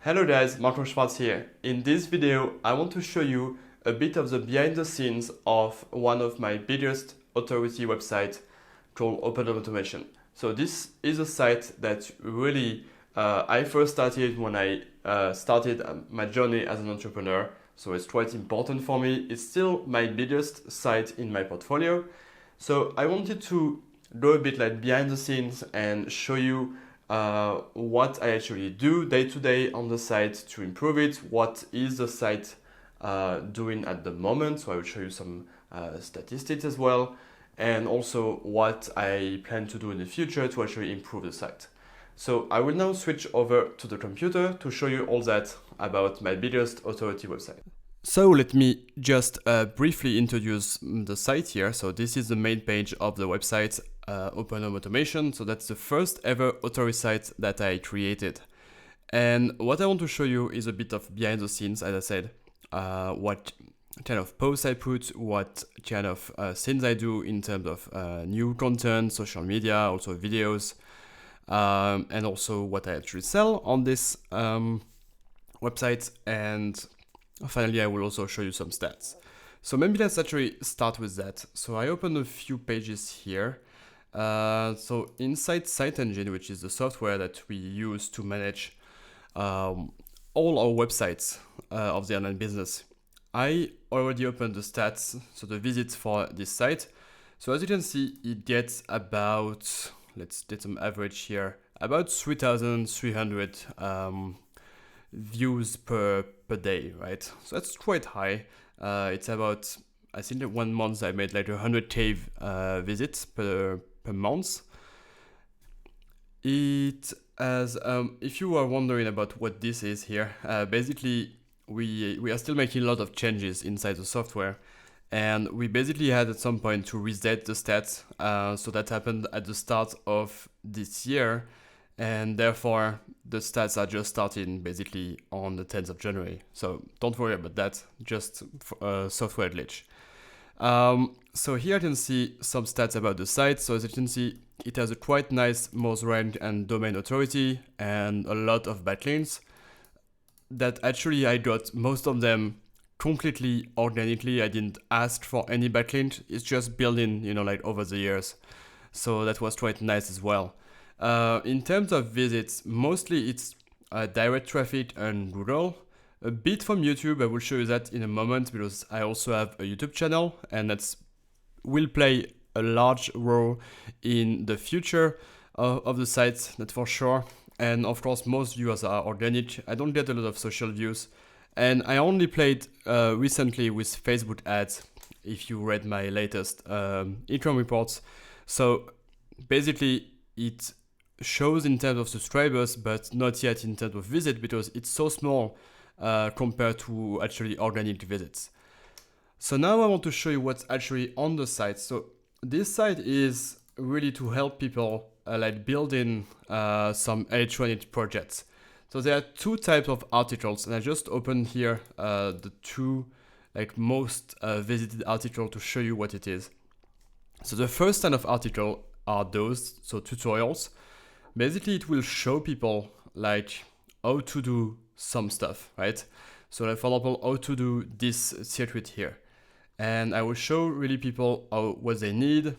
Hello guys, Marco Schwartz here. In this video, I want to show you a bit of the behind the scenes of one of my biggest authority websites called Open Automation. So this is a site that really I first started when I started my journey as an entrepreneur. So it's quite important for me. It's still my biggest site in my portfolio. So I wanted to go a bit like behind the scenes and show you what I actually do day to day on the site to improve it. What is the site doing at the moment? So I will show you some statistics as well, and also what I plan to do in the future to actually improve the site. So I will now switch over to the computer to show you all that about my biggest authority website. So let me just briefly introduce the site here. So this is the main page of the website, Open Automation. So that's the first ever authority site that I created. And what I want to show you is a bit of behind the scenes, as I said, what kind of posts I put, what kind of things I do in terms of new content, social media, also videos, and also what I actually sell on this website. And finally, I will also show you some stats. So maybe let's actually start with that. So I opened a few pages here. So inside Site Engine, which is the software that we use to manage all our websites of the online business, I already opened the stats, so the visits for this site. So as you can see, it gets about, let's get some average here, about 3,300 views per day, right? So that's quite high. It's about, I think that 1 month I made like 100K visits per month. It has, if you are wondering about what this is here, basically we are still making a lot of changes inside the software, and we basically had at some point to reset the stats. So that happened at the start of this year, and therefore the stats are just starting basically on the 10th of January. So don't worry about that, just a software glitch. So here you can see some stats about the site. So as you can see, it has a quite nice most ranked and domain authority and a lot of backlinks that actually I got most of them completely organically. I didn't ask for any backlink. It's just building, like over the years. So that was quite nice as well. In terms of visits, mostly it's direct traffic and Google. A bit from YouTube. I will show you that in a moment because I also have a YouTube channel, and that will play a large role in the future of the site, that's for sure. And of course, most views are organic. I don't get a lot of social views. And I only played recently with Facebook ads, if you read my latest income reports. So basically, it shows in terms of subscribers, but not yet in terms of visits because it's so small compared to actually organic visits. So now I want to show you what's actually on the site. So this site is really to help people like building some electronic projects. So there are two types of articles, and I just opened here the two like most visited article to show you what it is. So the first kind of article are those, so tutorials. Basically, it will show people like how to do some stuff, right? So like, for example, how to do this circuit here. And I will show really people what they need.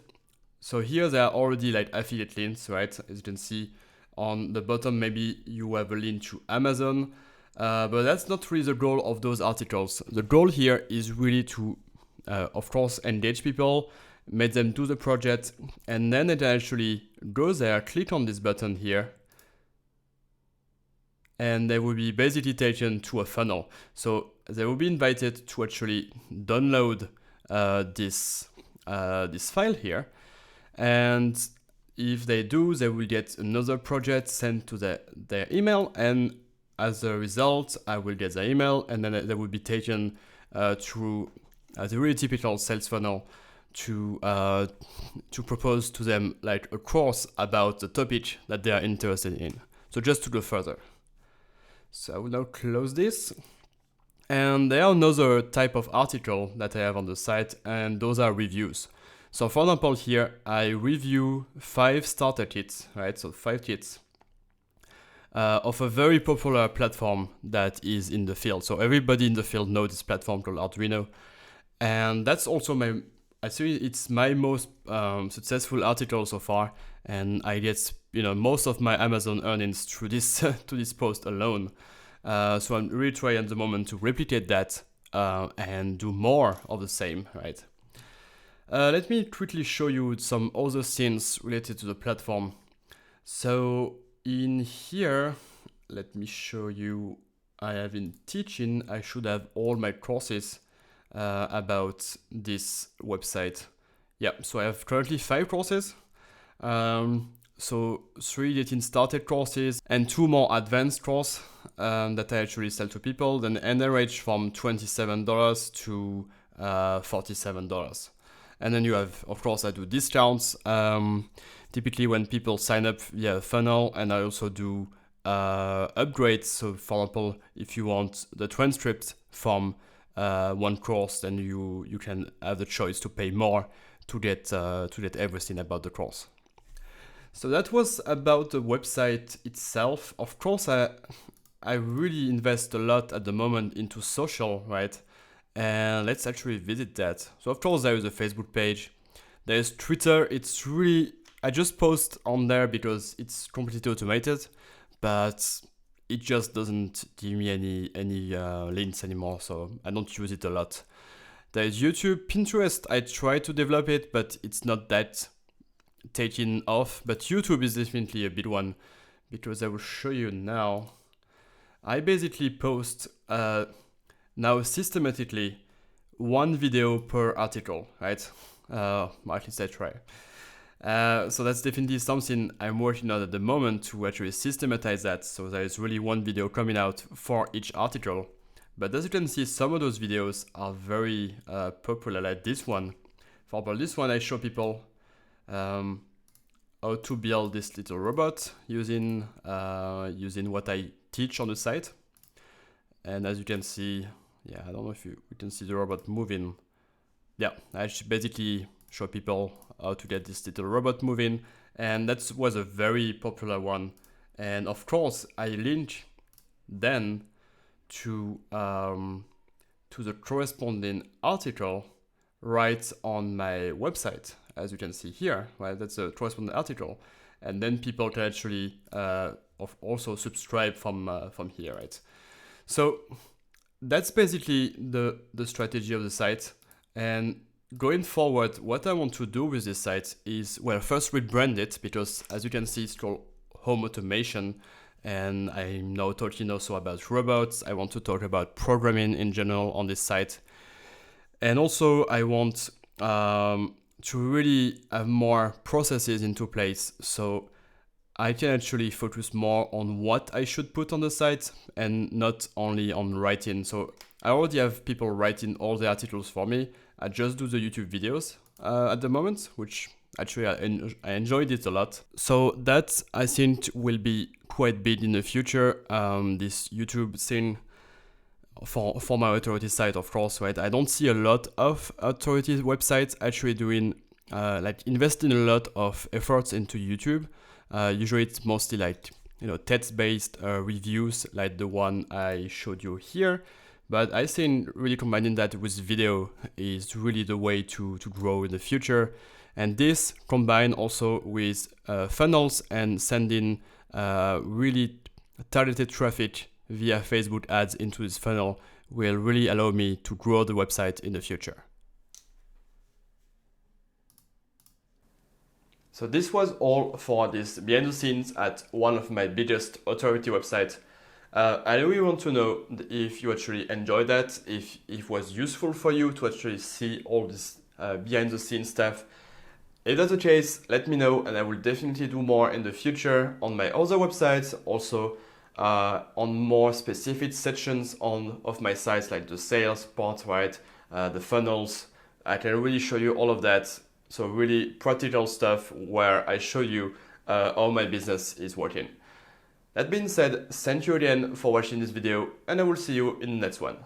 So here there are already like affiliate links, right? As you can see on the bottom, maybe you have a link to Amazon, but that's not really the goal of those articles. The goal here is really to, of course, engage people, make them do the project, and then they can actually go there, click on this button here, and they will be basically taken to a funnel. So they will be invited to actually download this file here. And if they do, they will get another project sent to their email. And as a result, I will get their email, and then they will be taken through the really typical sales funnel to propose to them like a course about the topic that they are interested in. So just to go further. So I will now close this. And there are another type of article that I have on the site, and those are reviews. So for example, here I review 5 starter kits, right? So 5 kits of a very popular platform that is in the field. So everybody in the field knows this platform called Arduino. And that's also it's my most successful article so far. And I get, most of my Amazon earnings through this, to this post alone. So I'm really trying at the moment to replicate that and do more of the same, right? Let me quickly show you some other things related to the platform. So in here, let me show you, I have in teaching, I should have all my courses about this website. Yeah, so I have currently 5 courses. So 3 getting started courses and 2 more advanced courses that I actually sell to people. Then they range from $27 to $47. And then you have, of course, I do discounts. Typically when people sign up via funnel, and I also do upgrades. So for example, if you want the transcript from one course, then you can have the choice to pay more to get everything about the course. So that was about the website itself. Of course, I really invest a lot at the moment into social, right? And let's actually visit that. So of course there is a Facebook page. There is Twitter. It's really, I just post on there because it's completely automated, but it just doesn't give me any links anymore, so I don't use it a lot. There is YouTube. Pinterest, I try to develop it, but it's not that taking off. But YouTube is definitely a big one, because I will show you now. I basically post now systematically 1 video per article, right? At least I try. So that's definitely something I'm working on at the moment to actually systematize that. So there is really 1 video coming out for each article. But as you can see, some of those videos are very popular, like this one. For example, this one I show people how to build this little robot using what I teach on the site. And as you can see, yeah, I don't know if you can see the robot moving. Yeah, I basically show people how to get this little robot moving, and that was a very popular one. And of course, I link then to the corresponding article right on my website, as you can see here, right? That's a corresponding article, and then people can actually also subscribe from here, right? So that's basically the strategy of the site. And going forward, what I want to do with this site is, well, first rebrand it, because as you can see, it's called Home Automation. And I'm now talking also about robots. I want to talk about programming in general on this site. And also I want to really have more processes into place, so I can actually focus more on what I should put on the site and not only on writing. So I already have people writing all the articles for me. I just do the YouTube videos at the moment, which actually I enjoyed it a lot. So that, I think, will be quite big in the future, this YouTube thing for my authority site, of course, right? I don't see a lot of authority websites actually doing, investing a lot of efforts into YouTube. Usually it's mostly like, text-based reviews like the one I showed you here. But I think really combining that with video is really the way to grow in the future. And this combined also with funnels and sending really targeted traffic via Facebook ads into this funnel will really allow me to grow the website in the future. So this was all for this behind the scenes at one of my biggest authority websites. I really want to know if you actually enjoyed that, if it was useful for you to actually see all this behind the scenes stuff. If that's the case, let me know, and I will definitely do more in the future on my other websites, also on more specific sections of my sites, like the sales part, right? The funnels. I can really show you all of that. So really practical stuff where I show you how my business is working. That being said, thank you again for watching this video, and I will see you in the next one.